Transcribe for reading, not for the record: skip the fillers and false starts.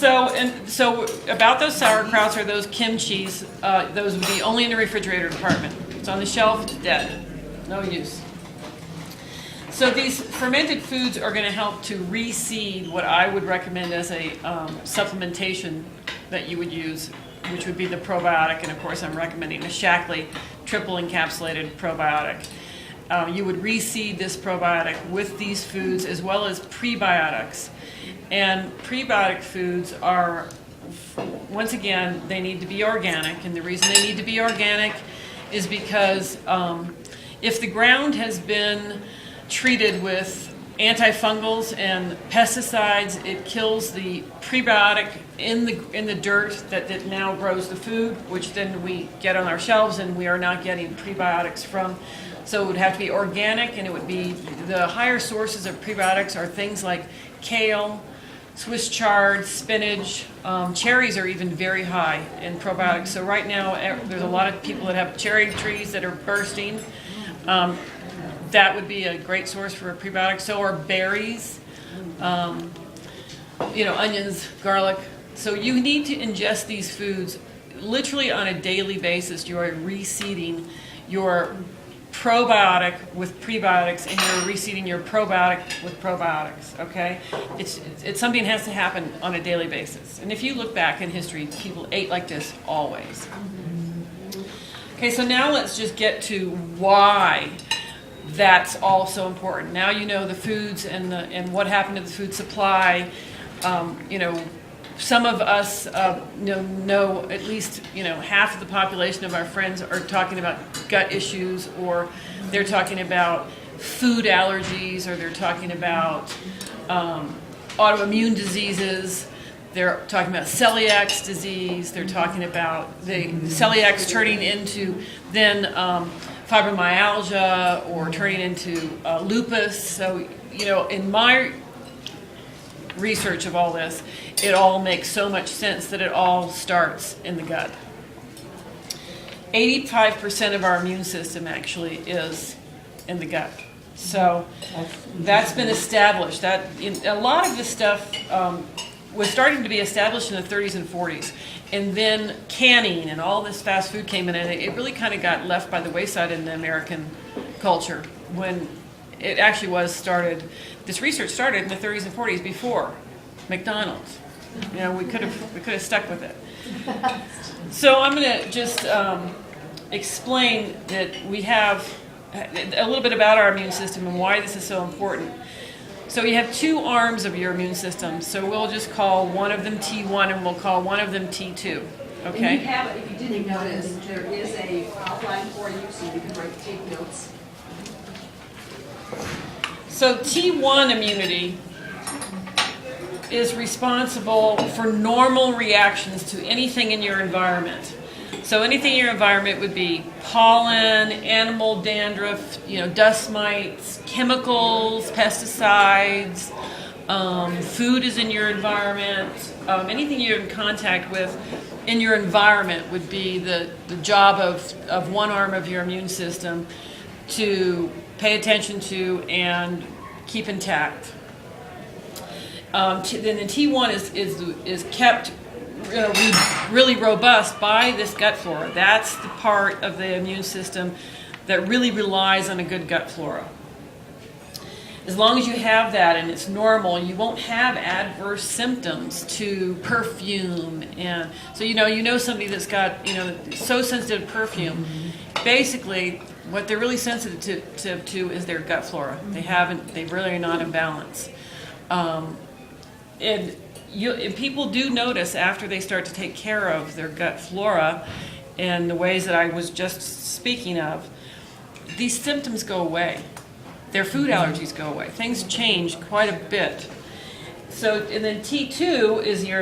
So about those sauerkrauts or those kimchis, those would be only in the refrigerator department. It's on the shelf, it's dead, no use. So these fermented foods are going to help to reseed what I would recommend as a supplementation that you would use, which would be the probiotic, and of course I'm recommending a Shaklee triple encapsulated probiotic. You would reseed this probiotic with these foods as well as prebiotics. And prebiotic foods are, once again, they need to be organic, and the reason they need to be organic is because if the ground has been treated with antifungals and pesticides, it kills the prebiotic in the dirt that now grows the food, which then we get on our shelves, and we are not getting prebiotics from. So it would have to be organic, and it would be the higher sources of prebiotics are things like kale, Swiss chard, spinach. Cherries are even very high in probiotics. So right now there's a lot of people that have cherry trees that are bursting. That would be a great source for a prebiotic. So are berries, onions, garlic. So you need to ingest these foods literally on a daily basis. You are reseeding your probiotic with prebiotics, and you're reseeding your probiotic with probiotics. Okay, it's something that has to happen on a daily basis. And if you look back in history, people ate like this always. Okay, so now let's just get to why that's all so important. Now you know the foods and what happened to the food supply. Some of us know at least half of the population of our friends are talking about gut issues, or they're talking about food allergies, or they're talking about autoimmune diseases. They're talking about celiac disease. They're talking about the celiac turning into then fibromyalgia or turning into lupus. So in my research of all this, it all makes so much sense that it all starts in the gut. 85% of our immune system actually is in the gut. So that's been established. That a lot of this stuff was starting to be established in the 30s and 40s. And then canning and all this fast food came in, and it really kind of got left by the wayside in the American culture when it actually was started. This research started in the 30s and 40s before McDonald's. We could have stuck with it. So I'm going to just explain that we have a little bit about our immune system and why this is so important. So you have two arms of your immune system. So we'll just call one of them T1 and we'll call one of them T2. Okay? And you have, if you didn't notice, there is a outline for you so you can take notes. So T1 immunity is responsible for normal reactions to anything in your environment. So anything in your environment would be pollen, animal dandruff, dust mites, chemicals, pesticides, food is in your environment. Anything you're in contact with in your environment would be the job of one arm of your immune system to pay attention to and keep intact. Then the T1 is kept really robust by this gut flora. That's the part of the immune system that really relies on a good gut flora. As long as you have that and it's normal, you won't have adverse symptoms to perfume. And so somebody that's got so sensitive to perfume. Basically, what they're really sensitive to is their gut flora. They really are not in balance. And people do notice after they start to take care of their gut flora in the ways that I was just speaking of, these symptoms go away. Their food allergies go away. Things change quite a bit. So, and then T2 is your